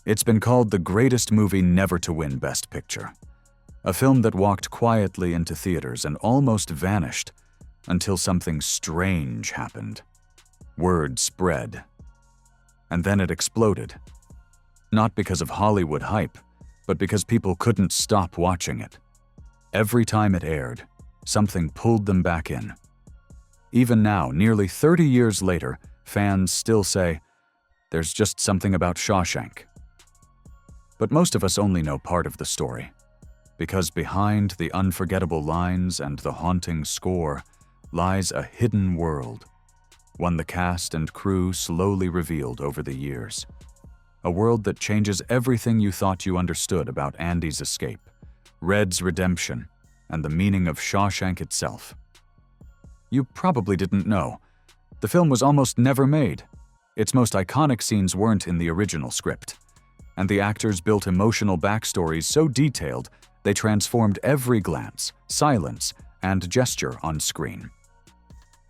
It's been called the greatest movie never to win Best Picture. A film that walked quietly into theaters and almost vanished until something strange happened. Word spread. And then it exploded. Not because of Hollywood hype, but because people couldn't stop watching it. Every time it aired, something pulled them back in. Even now, nearly 30 years later, fans still say, "There's just something about Shawshank." But most of us only know part of the story, because behind the unforgettable lines and the haunting score lies a hidden world, one the cast and crew slowly revealed over the years. A world that changes everything you thought you understood about Andy's escape, Red's redemption, and the meaning of Shawshank itself. You probably didn't know. The film was almost never made. Its most iconic scenes weren't in the original script, and the actors built emotional backstories so detailed they transformed every glance, silence, and gesture on screen.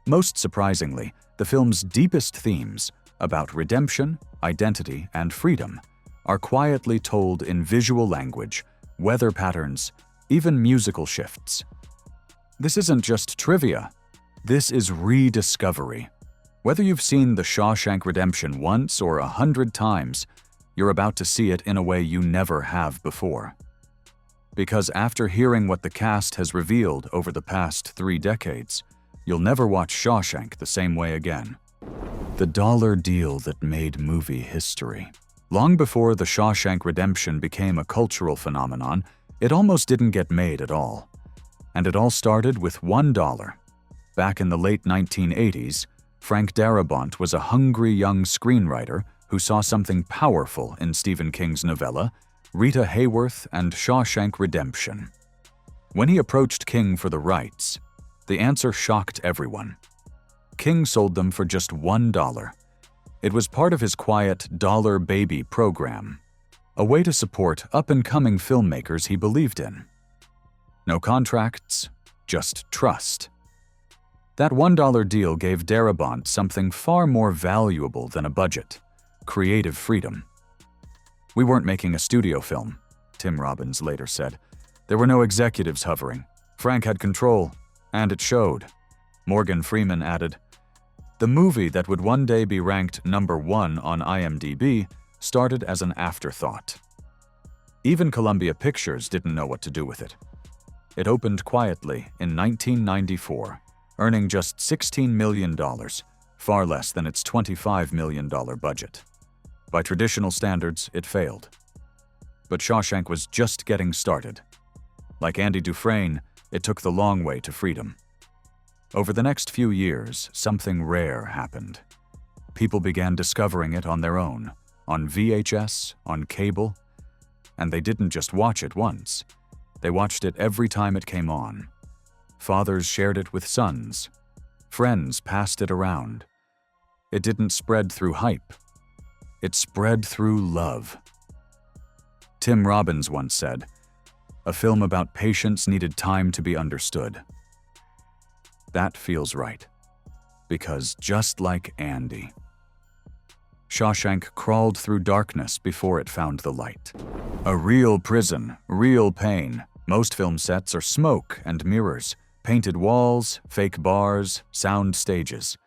Most surprisingly, the film's deepest themes about redemption, identity, and freedom are quietly told in visual language, weather patterns, even musical shifts. This isn't just trivia. This is rediscovery. Whether you've seen The Shawshank Redemption once or 100 times, you're about to see it in a way you never have before. Because after hearing what the cast has revealed over the past 3 decades, you'll never watch Shawshank the same way again. The dollar deal that made movie history. Long before The Shawshank Redemption became a cultural phenomenon, it almost didn't get made at all. And it all started with $1. Back in the late 1980s, Frank Darabont was a hungry young screenwriter who saw something powerful in Stephen King's novella, Rita Hayworth and Shawshank Redemption. When he approached King for the rights, the answer shocked everyone. King sold them for just $1. It was part of his quiet Dollar Baby program, a way to support up-and-coming filmmakers he believed in. No contracts, just trust. That $1 deal gave Darabont something far more valuable than a budget: creative freedom. "We weren't making a studio film," Tim Robbins later said. "There were no executives hovering. Frank had control, and it showed." Morgan Freeman added, "The movie that would one day be ranked #1 on IMDb started as an afterthought." Even Columbia Pictures didn't know what to do with it. It opened quietly in 1994, earning just $16 million, far less than its $25 million budget. By traditional standards, it failed. But Shawshank was just getting started. Like Andy Dufresne, it took the long way to freedom. Over the next few years, something rare happened. People began discovering it on their own, on VHS, on cable, and they didn't just watch it once. They watched it every time it came on. Fathers shared it with sons. Friends passed it around. It didn't spread through hype. It spread through love. Tim Robbins once said, "A film about patience needed time to be understood." That feels right. Because just like Andy, Shawshank crawled through darkness before it found the light. A real prison, real pain. Most film sets are smoke and mirrors, painted walls, fake bars, sound stages.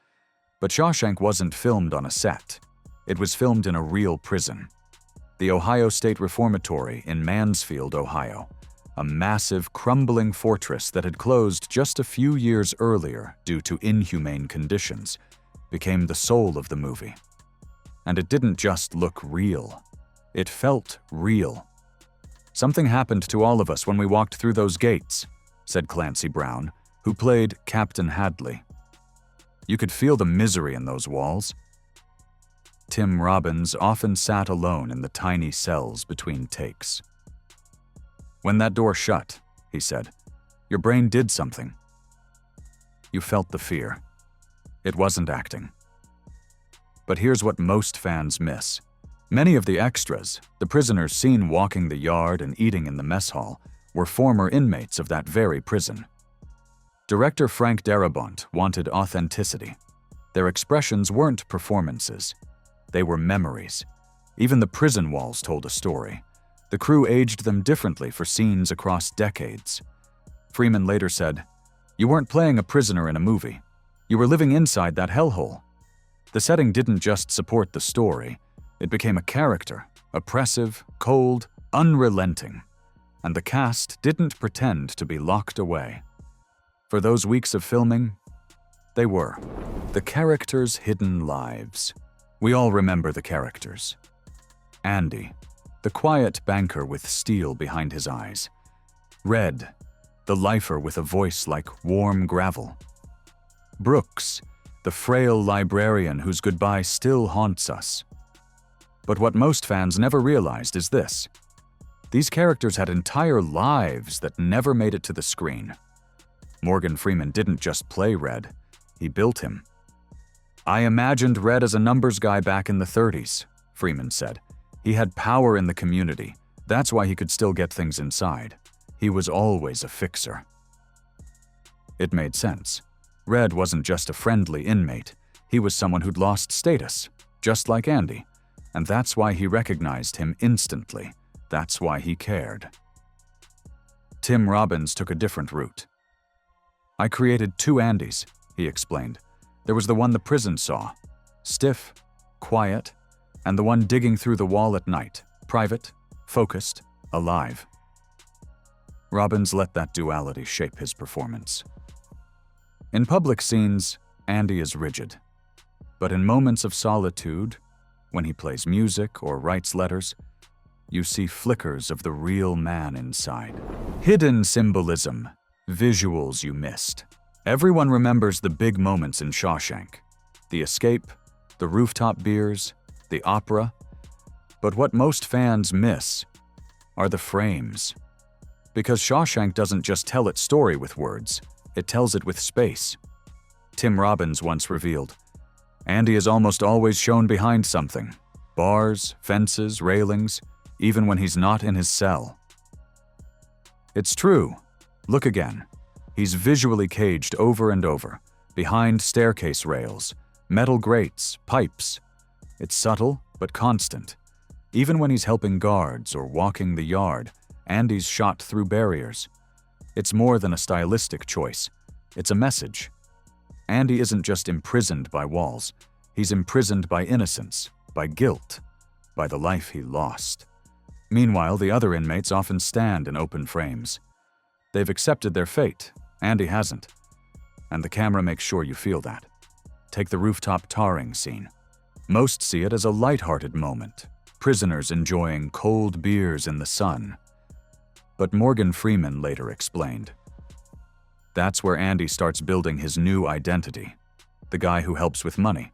But Shawshank wasn't filmed on a set. It was filmed in a real prison. The Ohio State Reformatory in Mansfield, Ohio, a massive, crumbling fortress that had closed just a few years earlier due to inhumane conditions, became the soul of the movie. And it didn't just look real. It felt real. "Something happened to all of us when we walked through those gates," said Clancy Brown, who played Captain Hadley. "You could feel the misery in those walls." Tim Robbins often sat alone in the tiny cells between takes. "When that door shut," he said, "your brain did something. You felt the fear. It wasn't acting." But here's what most fans miss. Many of the extras, the prisoners seen walking the yard and eating in the mess hall, were former inmates of that very prison. Director Frank Darabont wanted authenticity. Their expressions weren't performances. They were memories. Even the prison walls told a story. The crew aged them differently for scenes across decades. Freeman later said, "You weren't playing a prisoner in a movie. You were living inside that hellhole." The setting didn't just support the story, it became a character, oppressive, cold, unrelenting. And the cast didn't pretend to be locked away. For those weeks of filming, they were. The characters' hidden lives. We all remember the characters. Andy, the quiet banker with steel behind his eyes. Red, the lifer with a voice like warm gravel. Brooks, the frail librarian whose goodbye still haunts us. But what most fans never realized is this. These characters had entire lives that never made it to the screen. Morgan Freeman didn't just play Red, he built him. "I imagined Red as a numbers guy back in the 30s, Freeman said. "He had power in the community. That's why he could still get things inside. He was always a fixer." It made sense. Red wasn't just a friendly inmate. He was someone who'd lost status, just like Andy. And that's why he recognized him instantly. That's why he cared. Tim Robbins took a different route. "I created two Andys," he explained. "There was the one the prison saw, stiff, quiet, and the one digging through the wall at night, private, focused, alive." Robbins let that duality shape his performance. In public scenes, Andy is rigid. But in moments of solitude, when he plays music or writes letters, you see flickers of the real man inside. Hidden symbolism, visuals you missed. Everyone remembers the big moments in Shawshank. The escape, the rooftop beers, the opera. But what most fans miss are the frames. Because Shawshank doesn't just tell its story with words, it tells it with space. Tim Robbins once revealed, "Andy is almost always shown behind something. Bars, fences, railings, even when he's not in his cell." It's true. Look again. He's visually caged over and over, behind staircase rails, metal grates, pipes. It's subtle, but constant. Even when he's helping guards or walking the yard, Andy's shot through barriers. It's more than a stylistic choice. It's a message. Andy isn't just imprisoned by walls. He's imprisoned by innocence, by guilt, by the life he lost. Meanwhile, the other inmates often stand in open frames. They've accepted their fate. Andy hasn't. And the camera makes sure you feel that. Take the rooftop tarring scene. Most see it as a lighthearted moment, prisoners enjoying cold beers in the sun. But Morgan Freeman later explained, that's where Andy starts building his new identity, the guy who helps with money.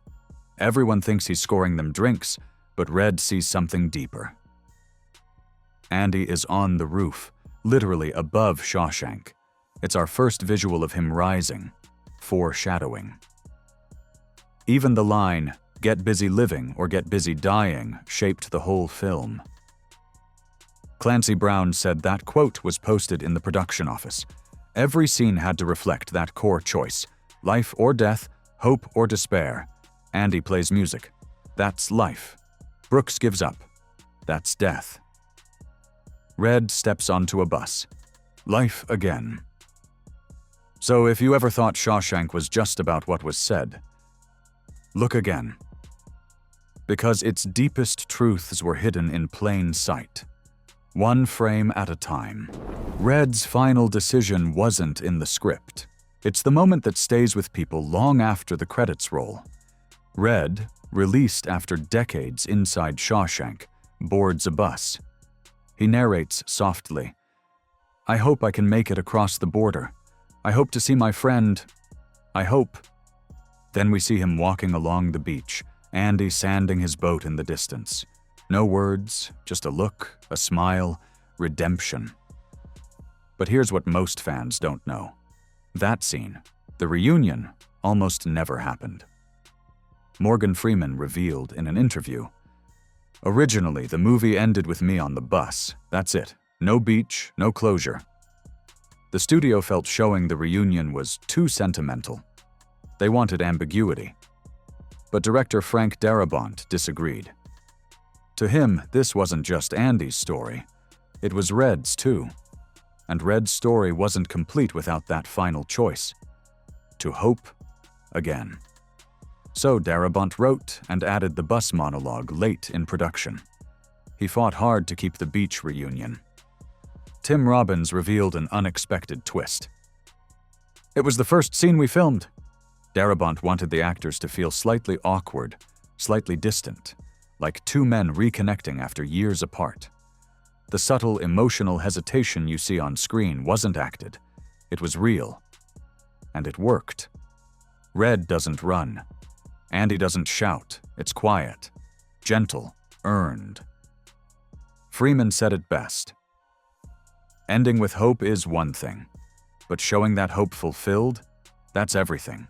Everyone thinks he's scoring them drinks, but Red sees something deeper. Andy is on the roof, literally above Shawshank. It's our first visual of him rising, foreshadowing. Even the line, "Get busy living or get busy dying," shaped the whole film. Clancy Brown said that quote was posted in the production office. Every scene had to reflect that core choice, life or death, hope or despair. Andy plays music. That's life. Brooks gives up. That's death. Red steps onto a bus. Life again. So if you ever thought Shawshank was just about what was said, look again. Because its deepest truths were hidden in plain sight. One frame at a time. Red's final decision wasn't in the script. It's the moment that stays with people long after the credits roll. Red, released after decades inside Shawshank, boards a bus. He narrates softly, "I hope I can make it across the border. I hope to see my friend. I hope." Then we see him walking along the beach, Andy sanding his boat in the distance. No words, just a look, a smile, redemption. But here's what most fans don't know. That scene, the reunion, almost never happened. Morgan Freeman revealed in an interview, "Originally, the movie ended with me on the bus. That's it. No beach, no closure." The studio felt showing the reunion was too sentimental. They wanted ambiguity. But director Frank Darabont disagreed. To him, this wasn't just Andy's story. It was Red's too. And Red's story wasn't complete without that final choice: to hope again. So Darabont wrote and added the bus monologue late in production. He fought hard to keep the beach reunion. Tim Robbins revealed an unexpected twist. "It was the first scene we filmed." Darabont wanted the actors to feel slightly awkward, slightly distant, like two men reconnecting after years apart. The subtle emotional hesitation you see on screen wasn't acted. It was real. And it worked. Red doesn't run. Andy doesn't shout. It's quiet, gentle, earned. Freeman said it best. Ending with hope is one thing, but showing that hope fulfilled, that's everything.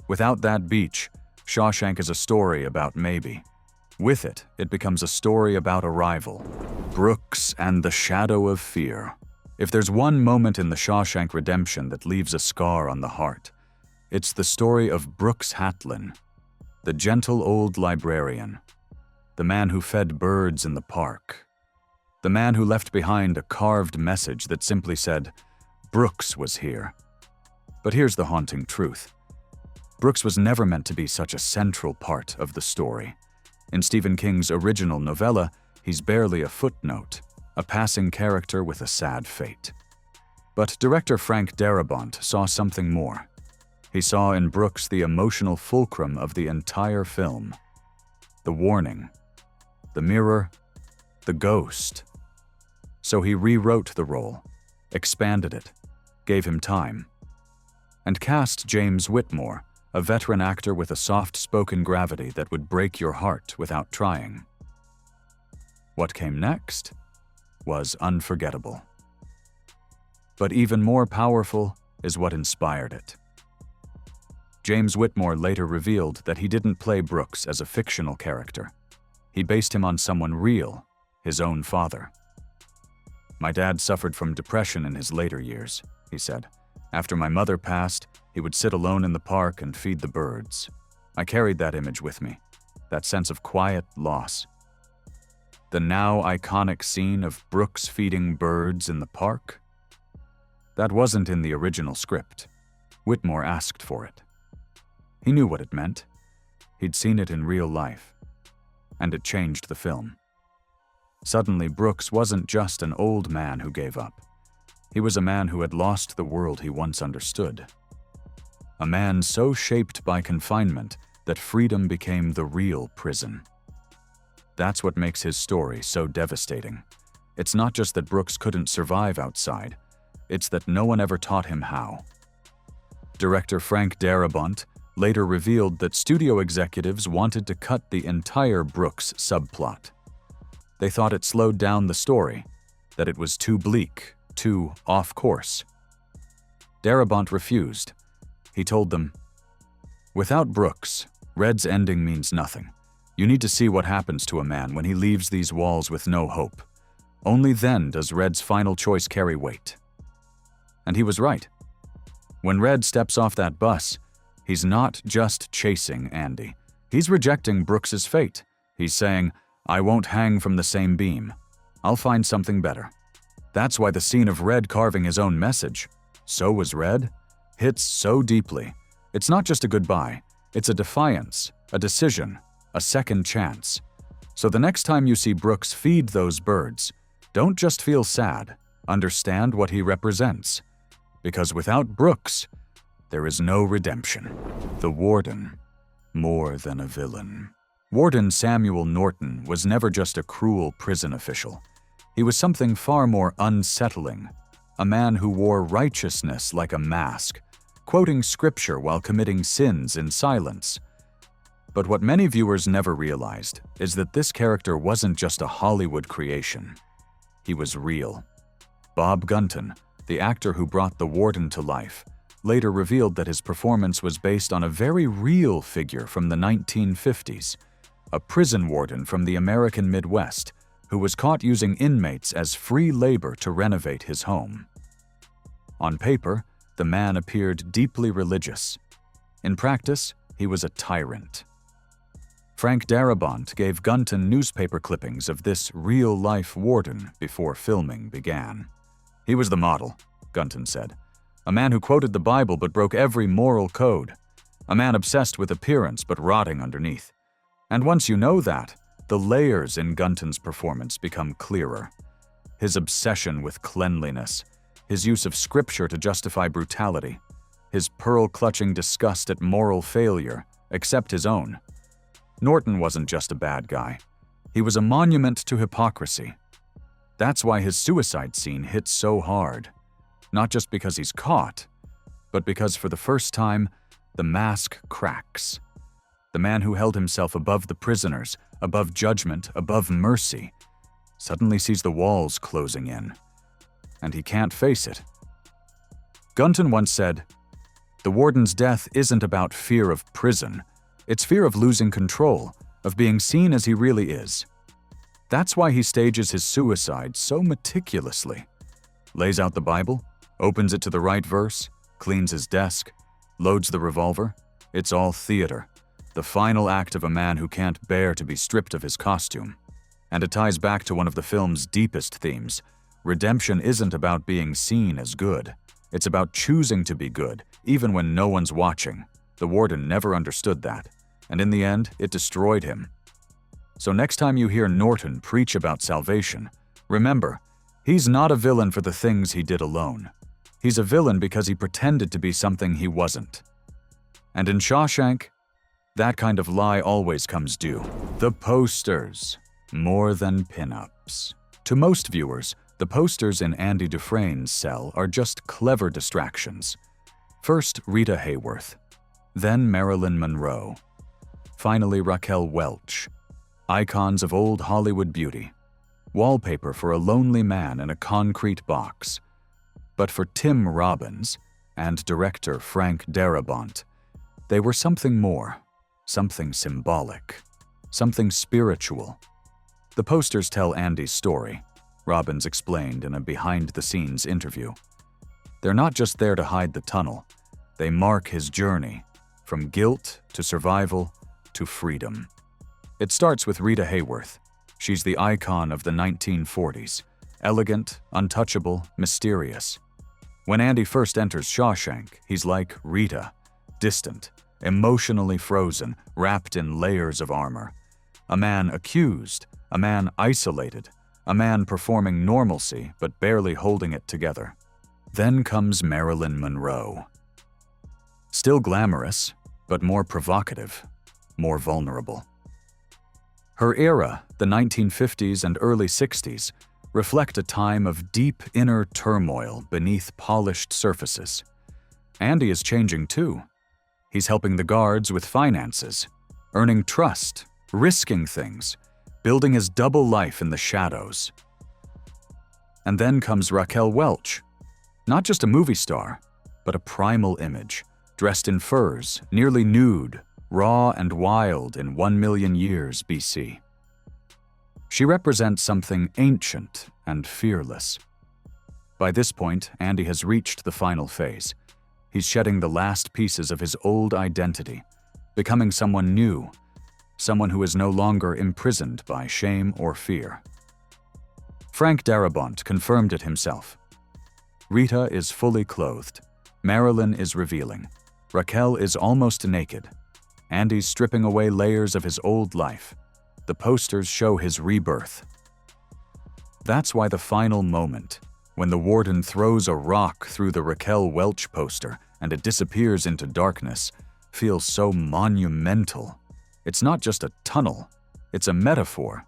Without that beach, Shawshank is a story about maybe. With it, it becomes a story about arrival, Brooks and the shadow of fear. If there's one moment in the Shawshank Redemption that leaves a scar on the heart, it's the story of Brooks Hatlin, the gentle old librarian, the man who fed birds in the park, the man who left behind a carved message that simply said, "Brooks was here." But here's the haunting truth. Brooks was never meant to be such a central part of the story. In Stephen King's original novella, he's barely a footnote, a passing character with a sad fate. But director Frank Darabont saw something more. He saw in Brooks the emotional fulcrum of the entire film. The warning, the mirror, the ghost. So he rewrote the role, expanded it, gave him time, and cast James Whitmore, a veteran actor with a soft-spoken gravity that would break your heart without trying. What came next was unforgettable. But even more powerful is what inspired it. James Whitmore later revealed that he didn't play Brooks as a fictional character. He based him on someone real, his own father. "My dad suffered from depression in his later years," he said. "After my mother passed, he would sit alone in the park and feed the birds. I carried that image with me, that sense of quiet loss." The now iconic scene of Brooks feeding birds in the park? That wasn't in the original script. Whitmore asked for it. He knew what it meant. He'd seen it in real life. And it changed the film. Suddenly, Brooks wasn't just an old man who gave up. He was a man who had lost the world he once understood. A man so shaped by confinement that freedom became the real prison. That's what makes his story so devastating. It's not just that Brooks couldn't survive outside, it's that no one ever taught him how. Director Frank Darabont later revealed that studio executives wanted to cut the entire Brooks subplot. They thought it slowed down the story, that it was too bleak, too off course. Darabont refused. He told them, "Without Brooks, Red's ending means nothing. You need to see what happens to a man when he leaves these walls with no hope. Only then does Red's final choice carry weight." And he was right. When Red steps off that bus, he's not just chasing Andy. He's rejecting Brooks's fate. He's saying, "I won't hang from the same beam. I'll find something better." That's why the scene of Red carving his own message, "So was Red," hits so deeply. It's not just a goodbye. It's a defiance, a decision, a second chance. So the next time you see Brooks feed those birds, don't just feel sad. Understand what he represents. Because without Brooks, there is no redemption. The Warden, more than a villain. Warden Samuel Norton was never just a cruel prison official. He was something far more unsettling, a man who wore righteousness like a mask, quoting scripture while committing sins in silence. But what many viewers never realized is that this character wasn't just a Hollywood creation. He was real. Bob Gunton, the actor who brought the Warden to life, later revealed that his performance was based on a very real figure from the 1950s, a prison warden from the American Midwest who was caught using inmates as free labor to renovate his home. On paper, the man appeared deeply religious. In practice, he was a tyrant. Frank Darabont gave Gunton newspaper clippings of this real-life warden before filming began. "He was the model," Gunton said. "A man who quoted the Bible but broke every moral code. A man obsessed with appearance but rotting underneath." And once you know that, the layers in Gunton's performance become clearer. His obsession with cleanliness, his use of scripture to justify brutality, his pearl-clutching disgust at moral failure, except his own. Norton wasn't just a bad guy. He was a monument to hypocrisy. That's why his suicide scene hits so hard. Not just because he's caught, but because for the first time, the mask cracks. The man who held himself above the prisoners, above judgment, above mercy, suddenly sees the walls closing in. And he can't face it. Gunton once said, "The warden's death isn't about fear of prison. It's fear of losing control, of being seen as he really is." That's why he stages his suicide so meticulously. Lays out the Bible, opens it to the right verse, cleans his desk, loads the revolver. It's all theater, the final act of a man who can't bear to be stripped of his costume. And it ties back to one of the film's deepest themes. Redemption isn't about being seen as good. It's about choosing to be good, even when no one's watching. The warden never understood that, and in the end, it destroyed him. So next time you hear Norton preach about salvation, remember, he's not a villain for the things he did alone. He's a villain because he pretended to be something he wasn't. And in Shawshank, that kind of lie always comes due. The posters, more than pin-ups. To most viewers, the posters in Andy Dufresne's cell are just clever distractions. First, Rita Hayworth, then Marilyn Monroe, finally Raquel Welch, icons of old Hollywood beauty, wallpaper for a lonely man in a concrete box. But for Tim Robbins and director Frank Darabont, they were something more, something symbolic, something spiritual. The posters tell Andy's story, Robbins explained in a behind-the-scenes interview. They're not just there to hide the tunnel, they mark his journey, from guilt to survival to freedom. It starts with Rita Hayworth. She's the icon of the 1940s, elegant, untouchable, mysterious. When Andy first enters Shawshank, he's like Rita, distant, emotionally frozen, wrapped in layers of armor. A man accused, a man isolated, a man performing normalcy but barely holding it together. Then comes Marilyn Monroe. Still glamorous, but more provocative, more vulnerable. Her era, the 1950s and early 60s, reflect a time of deep inner turmoil beneath polished surfaces. Andy is changing too. He's helping the guards with finances, earning trust, risking things, building his double life in the shadows. And then comes Raquel Welch, not just a movie star, but a primal image, dressed in furs, nearly nude, raw and wild in 1 million years BC. She represents something ancient and fearless. By this point, Andy has reached the final phase. He's shedding the last pieces of his old identity, becoming someone new, someone who is no longer imprisoned by shame or fear. Frank Darabont confirmed it himself. Rita is fully clothed. Marilyn is revealing. Raquel is almost naked. Andy's stripping away layers of his old life. The posters show his rebirth. That's why the final moment, when the warden throws a rock through the Raquel Welch poster and it disappears into darkness, feels so monumental. It's not just a tunnel, it's a metaphor.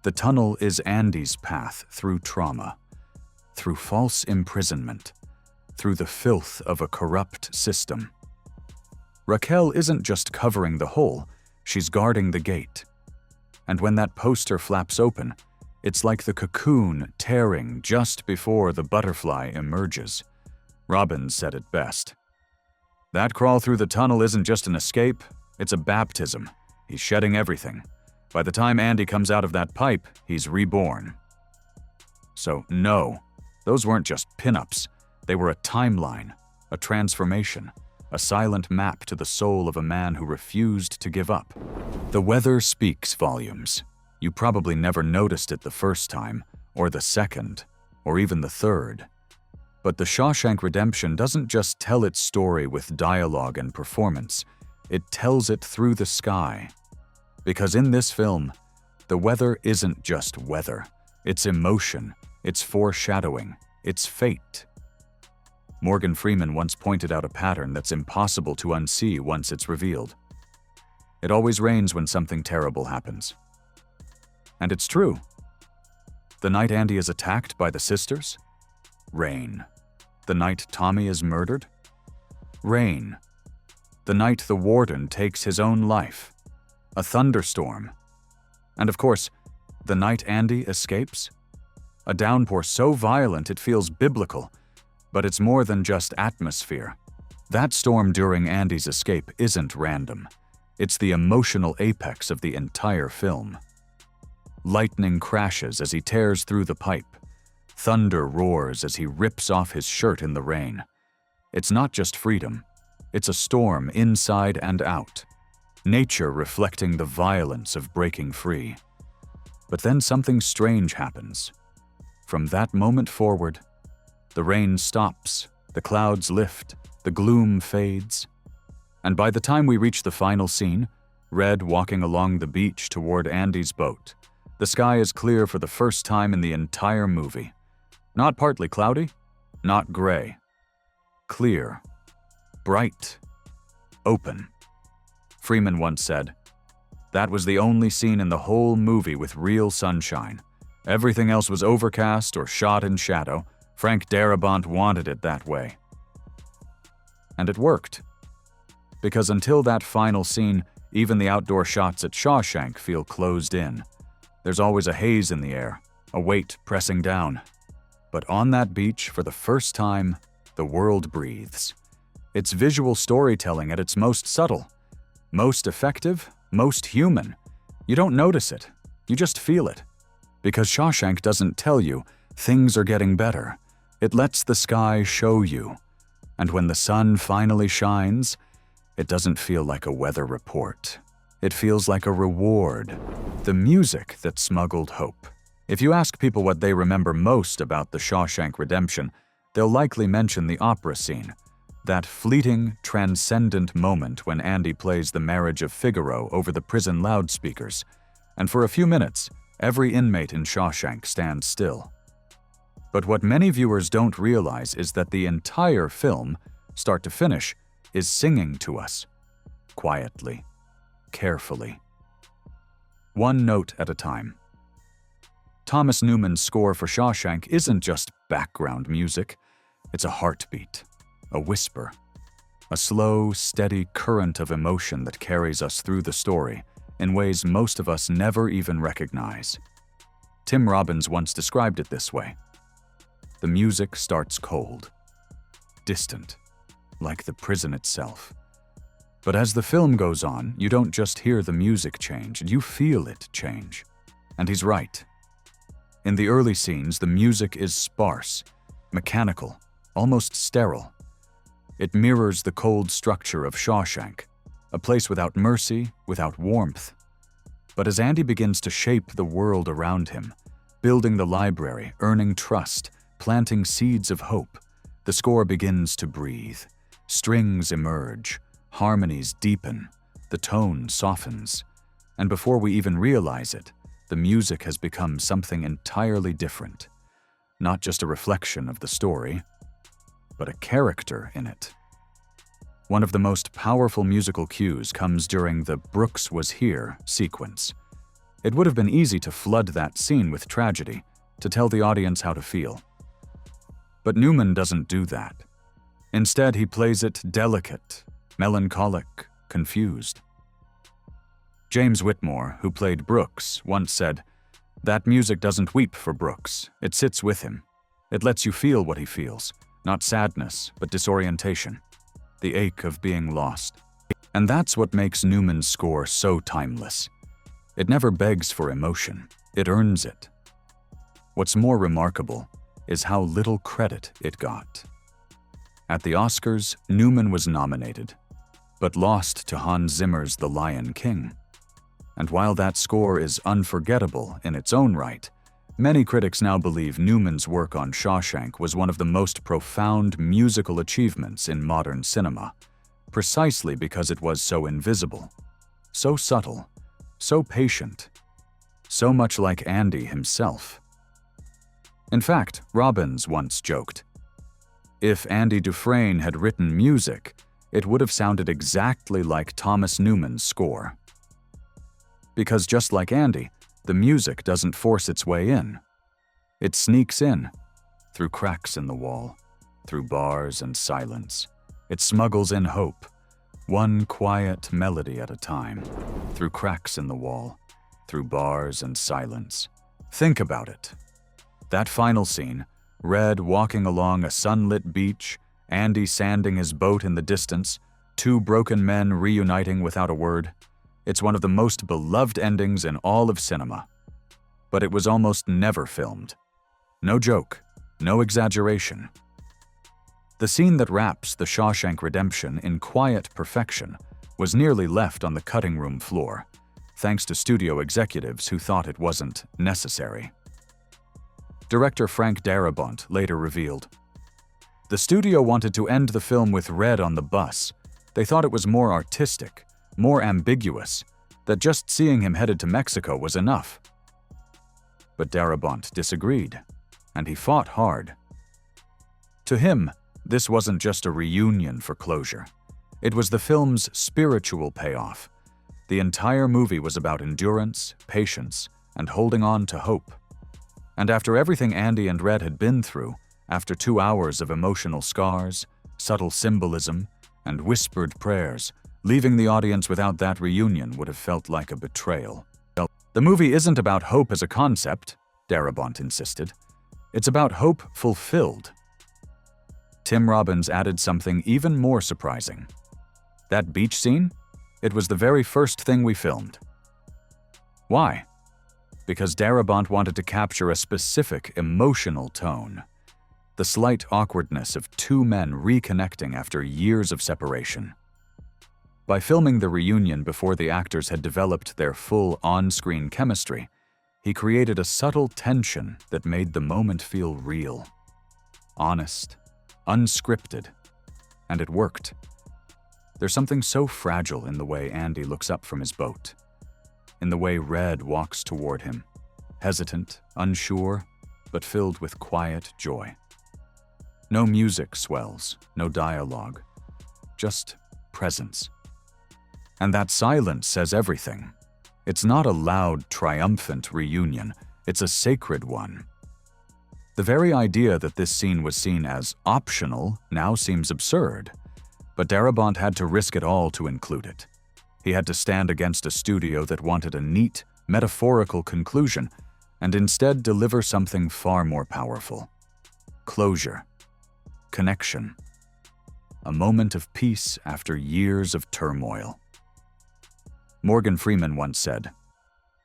The tunnel is Andy's path through trauma, through false imprisonment, through the filth of a corrupt system. Raquel isn't just covering the hole, she's guarding the gate. And when that poster flaps open, it's like the cocoon tearing just before the butterfly emerges. Robbins said it best. That crawl through the tunnel isn't just an escape, it's a baptism. He's shedding everything. By the time Andy comes out of that pipe, he's reborn. So no, those weren't just pin-ups. They were a timeline, a transformation, a silent map to the soul of a man who refused to give up. The weather speaks volumes. You probably never noticed it the first time, or the second, or even the third. But The Shawshank Redemption doesn't just tell its story with dialogue and performance, it tells it through the sky. Because in this film, the weather isn't just weather, it's emotion, it's foreshadowing, it's fate. Morgan Freeman once pointed out a pattern that's impossible to unsee once it's revealed. It always rains when something terrible happens. And it's true. The night Andy is attacked by the sisters? Rain. The night Tommy is murdered? Rain. The night the Warden takes his own life? A thunderstorm. And of course, the night Andy escapes? A downpour so violent it feels biblical, but it's more than just atmosphere. That storm during Andy's escape isn't random. It's the emotional apex of the entire film. Lightning crashes as he tears through the pipe. Thunder roars as he rips off his shirt in the rain. It's not just freedom. It's a storm inside and out. Nature reflecting the violence of breaking free. But then something strange happens. From that moment forward, the rain stops, the clouds lift, the gloom fades. And by the time we reach the final scene, Red walking along the beach toward Andy's boat, the sky is clear for the first time in the entire movie. Not partly cloudy, not gray. Clear, bright, open. Freeman once said, "That was the only scene in the whole movie with real sunshine. Everything else was overcast or shot in shadow. Frank Darabont wanted it that way." And it worked. Because until that final scene, even the outdoor shots at Shawshank feel closed in. There's always a haze in the air, a weight pressing down. But on that beach, for the first time, the world breathes. It's visual storytelling at its most subtle, most effective, most human. You don't notice it, you just feel it. Because Shawshank doesn't tell you, things are getting better. It lets the sky show you. And when the sun finally shines, it doesn't feel like a weather report. It feels like a reward. The music that smuggled hope. If you ask people what they remember most about The Shawshank Redemption, they'll likely mention the opera scene. That fleeting, transcendent moment when Andy plays The Marriage of Figaro over the prison loudspeakers. And for a few minutes, every inmate in Shawshank stands still. But what many viewers don't realize is that the entire film, start to finish, is singing to us. Quietly. Carefully. One note at a time. Thomas Newman's score for Shawshank isn't just background music. It's a heartbeat, a whisper, a slow, steady current of emotion that carries us through the story in ways most of us never even recognize. Tim Robbins once described it this way. The music starts cold, distant, like the prison itself. But as the film goes on, you don't just hear the music change, you feel it change. And he's right. In the early scenes, the music is sparse, mechanical, almost sterile. It mirrors the cold structure of Shawshank, a place without mercy, without warmth. But as Andy begins to shape the world around him, building the library, earning trust, planting seeds of hope, the score begins to breathe. Strings emerge, harmonies deepen, the tone softens, and before we even realize it, the music has become something entirely different. Not just a reflection of the story, but a character in it. One of the most powerful musical cues comes during the "Brooks was here" sequence. It would have been easy to flood that scene with tragedy, to tell the audience how to feel. But Newman doesn't do that. Instead, he plays it delicate, melancholic, confused. James Whitmore, who played Brooks, once said, "That music doesn't weep for Brooks, it sits with him. It lets you feel what he feels, not sadness, but disorientation, the ache of being lost." And that's what makes Newman's score so timeless. It never begs for emotion, it earns it. What's more remarkable is how little credit it got. At the Oscars, Newman was nominated, but lost to Hans Zimmer's The Lion King. And while that score is unforgettable in its own right, many critics now believe Newman's work on Shawshank was one of the most profound musical achievements in modern cinema, precisely because it was so invisible, so subtle, so patient, so much like Andy himself. In fact, Robbins once joked, "If Andy Dufresne had written music, it would have sounded exactly like Thomas Newman's score." Because just like Andy, the music doesn't force its way in. It sneaks in, through cracks in the wall, through bars and silence. It smuggles in hope, one quiet melody at a time, through cracks in the wall, through bars and silence. Think about it. That final scene, Red walking along a sunlit beach, Andy sanding his boat in the distance, two broken men reuniting without a word. It's one of the most beloved endings in all of cinema. But it was almost never filmed. No joke, no exaggeration. The scene that wraps The Shawshank Redemption in quiet perfection was nearly left on the cutting room floor, thanks to studio executives who thought it wasn't necessary. Director Frank Darabont later revealed, "The studio wanted to end the film with Red on the bus. They thought it was more artistic, more ambiguous, that just seeing him headed to Mexico was enough." But Darabont disagreed, and he fought hard. To him, this wasn't just a reunion for closure. It was the film's spiritual payoff. The entire movie was about endurance, patience, and holding on to hope. And after everything Andy and Red had been through, after 2 hours of emotional scars, subtle symbolism, and whispered prayers, leaving the audience without that reunion would have felt like a betrayal. The movie isn't about hope as a concept, Darabont insisted. It's about hope fulfilled. Tim Robbins added something even more surprising. That beach scene? It was the very first thing we filmed. Why? Because Darabont wanted to capture a specific emotional tone. The slight awkwardness of two men reconnecting after years of separation. By filming the reunion before the actors had developed their full on-screen chemistry, he created a subtle tension that made the moment feel real, honest, unscripted, and it worked. There's something so fragile in the way Andy looks up from his boat, in the way Red walks toward him, hesitant, unsure, but filled with quiet joy. No music swells, no dialogue, just presence. And that silence says everything. It's not a loud, triumphant reunion, it's a sacred one. The very idea that this scene was seen as optional now seems absurd, but Darabont had to risk it all to include it. He had to stand against a studio that wanted a neat, metaphorical conclusion and instead deliver something far more powerful. Closure. Connection. A moment of peace after years of turmoil. Morgan Freeman once said,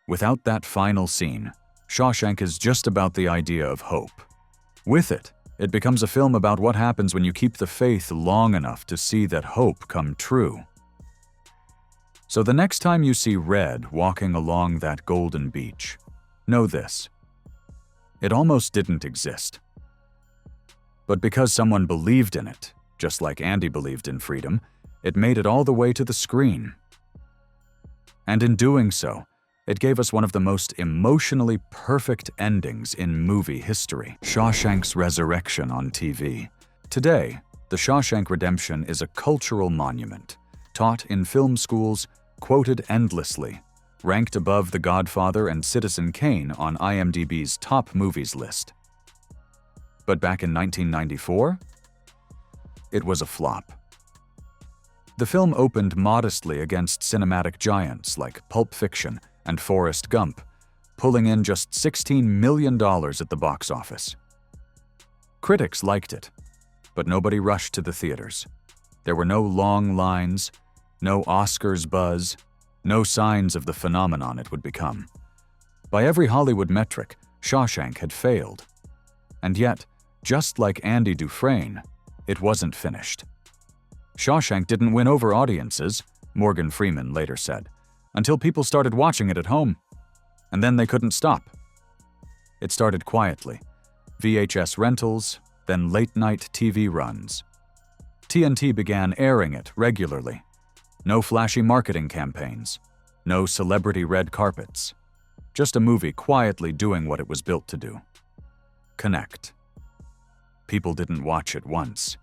"Without that final scene, Shawshank is just about the idea of hope. With it, it becomes a film about what happens when you keep the faith long enough to see that hope come true." So the next time you see Red walking along that golden beach, know this. It almost didn't exist. But because someone believed in it, just like Andy believed in freedom, it made it all the way to the screen. And in doing so, it gave us one of the most emotionally perfect endings in movie history, Shawshank's resurrection on TV. Today, The Shawshank Redemption is a cultural monument, taught in film schools, quoted endlessly, ranked above The Godfather and Citizen Kane on IMDb's top movies list. But back in 1994, it was a flop. The film opened modestly against cinematic giants like Pulp Fiction and Forrest Gump, pulling in just $16 million at the box office. Critics liked it, but nobody rushed to the theaters. There were no long lines, no Oscars buzz, no signs of the phenomenon it would become. By every Hollywood metric, Shawshank had failed. And yet, just like Andy Dufresne, it wasn't finished. Shawshank didn't win over audiences, Morgan Freeman later said, until people started watching it at home. And then they couldn't stop. It started quietly. VHS rentals, then late-night TV runs. TNT began airing it regularly. No flashy marketing campaigns. No celebrity red carpets. Just a movie quietly doing what it was built to do. Connect. People didn't watch it once.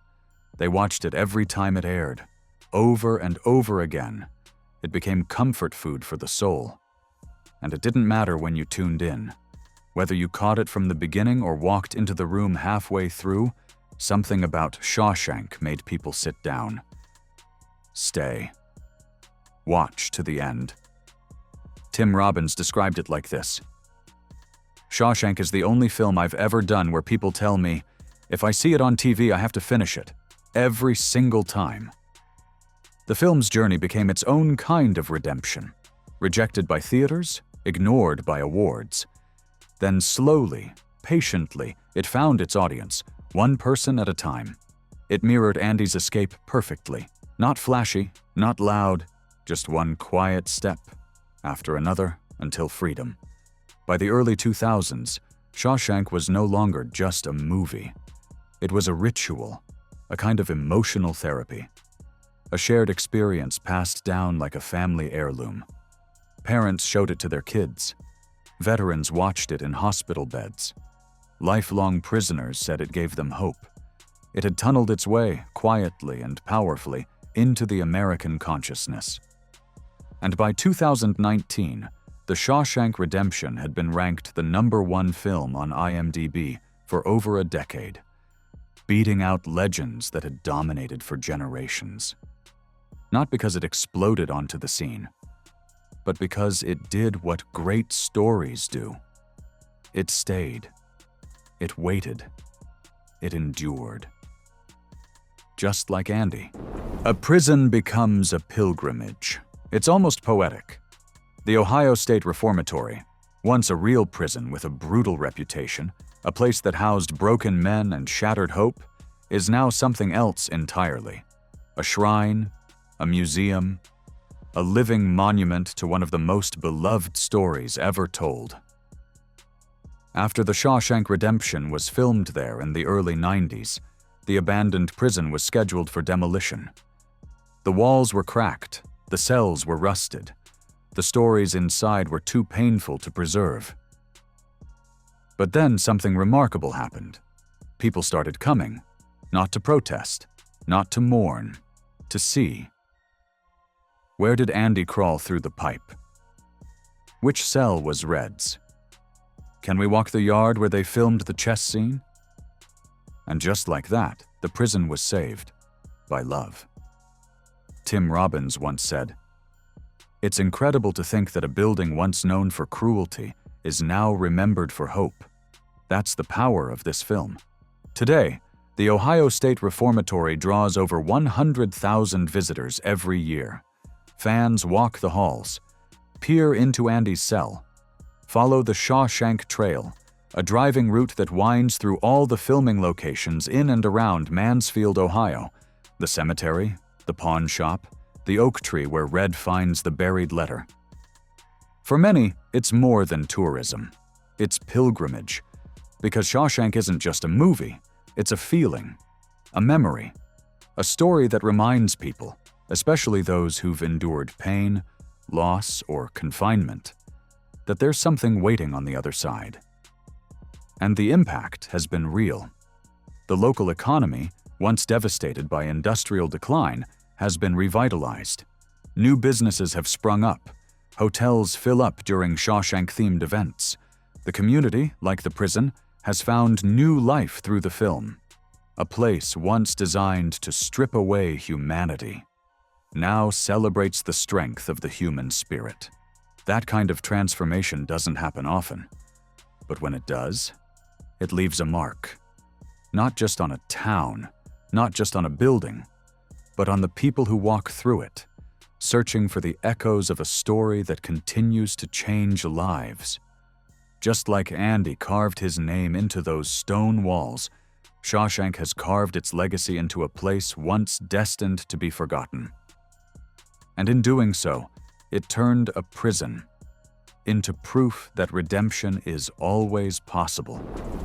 They watched it every time it aired, over and over again. It became comfort food for the soul. And it didn't matter when you tuned in. Whether you caught it from the beginning or walked into the room halfway through, something about Shawshank made people sit down. Stay. Watch to the end. Tim Robbins described it like this: Shawshank is the only film I've ever done where people tell me, if I see it on TV, I have to finish it. Every single time. The film's journey became its own kind of redemption. Rejected by theaters, ignored by awards. Then slowly, patiently, it found its audience, one person at a time. It mirrored Andy's escape perfectly. Not flashy, not loud, just one quiet step, after another, until freedom. By the early 2000s, Shawshank was no longer just a movie. It was a ritual, a kind of emotional therapy. A shared experience passed down like a family heirloom. Parents showed it to their kids. Veterans watched it in hospital beds. Lifelong prisoners said it gave them hope. It had tunneled its way, quietly and powerfully, into the American consciousness. And by 2019, The Shawshank Redemption had been ranked the #1 film on IMDb for over a decade, beating out legends that had dominated for generations. Not because it exploded onto the scene, but because it did what great stories do. It stayed. It waited. It endured. Just like Andy. A prison becomes a pilgrimage. It's almost poetic. The Ohio State Reformatory, once a real prison with a brutal reputation, a place that housed broken men and shattered hope, is now something else entirely. A shrine, a museum, a living monument to one of the most beloved stories ever told. After The Shawshank Redemption was filmed there in the early 90s, the abandoned prison was scheduled for demolition. The walls were cracked, the cells were rusted, the stories inside were too painful to preserve. But then something remarkable happened. People started coming, not to protest, not to mourn, to see. Where did Andy crawl through the pipe? Which cell was Red's? Can we walk the yard where they filmed the chess scene? And just like that, the prison was saved by love. Tim Robbins once said, "It's incredible to think that a building once known for cruelty is now remembered for hope. That's the power of this film." Today, the Ohio State Reformatory draws over 100,000 visitors every year. Fans walk the halls, peer into Andy's cell, follow the Shawshank Trail, a driving route that winds through all the filming locations in and around Mansfield, Ohio, the cemetery, the pawn shop, the oak tree where Red finds the buried letter. For many, it's more than tourism. It's pilgrimage, because Shawshank isn't just a movie, it's a feeling, a memory, a story that reminds people, especially those who've endured pain, loss, or confinement, that there's something waiting on the other side. And the impact has been real. The local economy, once devastated by industrial decline, has been revitalized. New businesses have sprung up. Hotels fill up during Shawshank-themed events. The community, like the prison, has found new life through the film. A place once designed to strip away humanity now celebrates the strength of the human spirit. That kind of transformation doesn't happen often. But when it does, it leaves a mark. Not just on a town, not just on a building, but on the people who walk through it, searching for the echoes of a story that continues to change lives. Just like Andy carved his name into those stone walls, Shawshank has carved its legacy into a place once destined to be forgotten. And in doing so, it turned a prison into proof that redemption is always possible.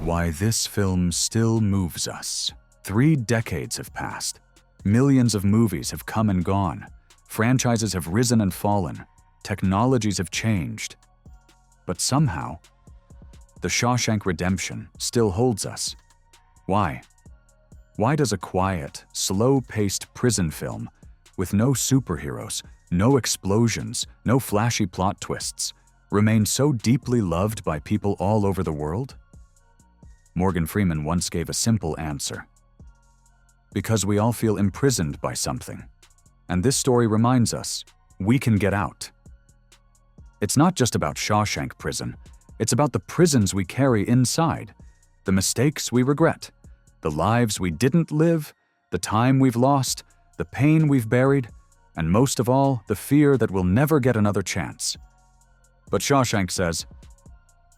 Why this film still moves us. 3 decades have passed. Millions of movies have come and gone. Franchises have risen and fallen. Technologies have changed. But somehow, The Shawshank Redemption still holds us. Why? Why does a quiet, slow-paced prison film with no superheroes, no explosions, no flashy plot twists remain so deeply loved by people all over the world? Morgan Freeman once gave a simple answer. Because we all feel imprisoned by something. And this story reminds us, we can get out. It's not just about Shawshank Prison, it's about the prisons we carry inside, the mistakes we regret, the lives we didn't live, the time we've lost, the pain we've buried, and most of all, the fear that we'll never get another chance. But Shawshank says,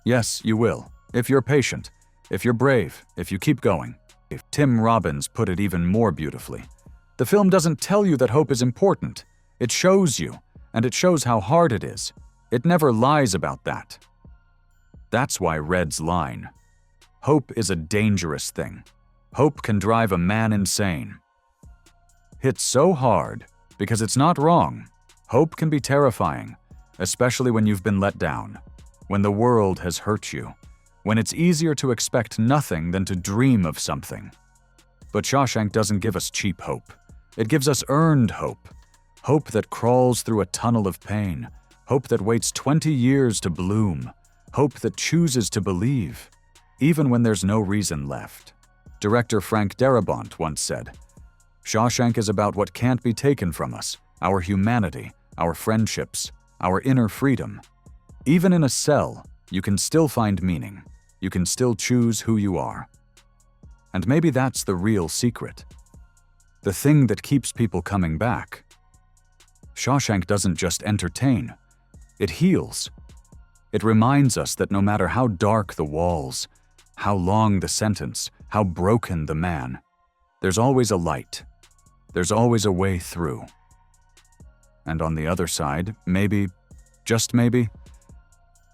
yes, you will, if you're patient, if you're brave, if you keep going. If Tim Robbins put it even more beautifully. The film doesn't tell you that hope is important. It shows you, and it shows how hard it is. It never lies about that. That's why Red's line, hope is a dangerous thing. Hope can drive a man insane. Hits so hard because it's not wrong. Hope can be terrifying, especially when you've been let down, when the world has hurt you, when it's easier to expect nothing than to dream of something. But Shawshank doesn't give us cheap hope. It gives us earned hope. Hope that crawls through a tunnel of pain. Hope that waits 20 years to bloom. Hope that chooses to believe, even when there's no reason left. Director Frank Darabont once said, Shawshank is about what can't be taken from us, our humanity, our friendships, our inner freedom. Even in a cell, you can still find meaning. You can still choose who you are. And maybe that's the real secret. The thing that keeps people coming back. Shawshank doesn't just entertain. It heals. It reminds us that no matter how dark the walls, how long the sentence, how broken the man, there's always a light. There's always a way through. And on the other side, maybe, just maybe,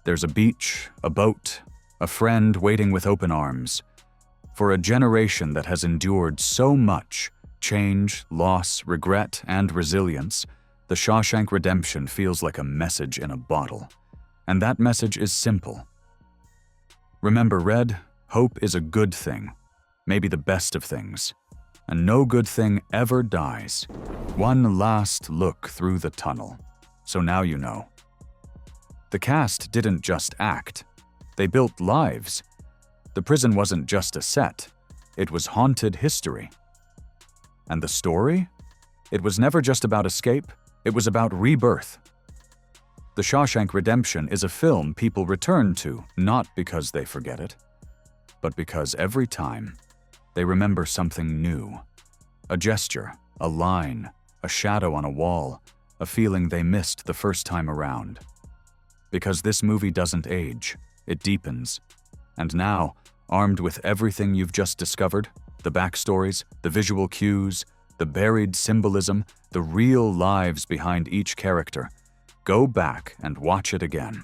there's a beach, a boat, a friend waiting with open arms. For a generation that has endured so much, change, loss, regret, and resilience, The Shawshank Redemption feels like a message in a bottle. And that message is simple. Remember, Red, hope is a good thing, maybe the best of things. And no good thing ever dies. One last look through the tunnel. So now you know. The cast didn't just act. They built lives. The prison wasn't just a set. It was haunted history. And the story? It was never just about escape. It was about rebirth. The Shawshank Redemption is a film people return to, not because they forget it, but because every time, they remember something new. A gesture, a line, a shadow on a wall, a feeling they missed the first time around. Because this movie doesn't age, it deepens. And now, armed with everything you've just discovered, the backstories, the visual cues, the buried symbolism, the real lives behind each character, go back and watch it again.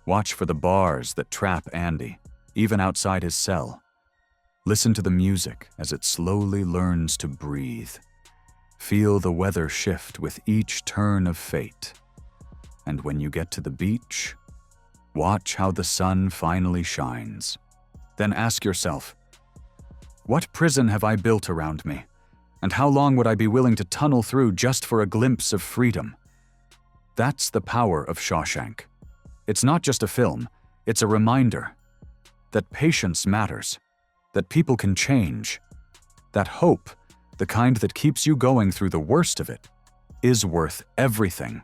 Watch for the bars that trap Andy, even outside his cell. Listen to the music as it slowly learns to breathe. Feel the weather shift with each turn of fate. And when you get to the beach, watch how the sun finally shines. Then ask yourself, what prison have I built around me? And how long would I be willing to tunnel through just for a glimpse of freedom? That's the power of Shawshank. It's not just a film, it's a reminder that patience matters, that people can change, that hope, the kind that keeps you going through the worst of it, is worth everything.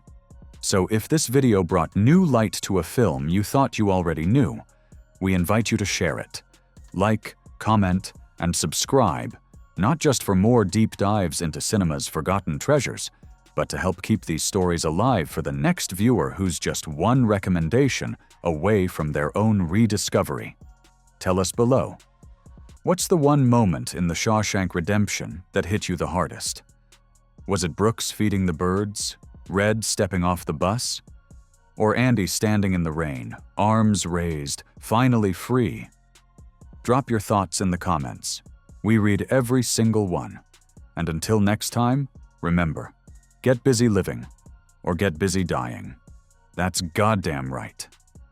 So if this video brought new light to a film you thought you already knew, we invite you to share it. Like, comment, and subscribe, not just for more deep dives into cinema's forgotten treasures, but to help keep these stories alive for the next viewer who's just one recommendation away from their own rediscovery. Tell us below. What's the one moment in the Shawshank Redemption that hit you the hardest? Was it Brooks feeding the birds, Red stepping off the bus, or Andy standing in the rain, arms raised, finally free? Drop your thoughts in the comments. We read every single one. And until next time, remember, get busy living or get busy dying. That's goddamn right.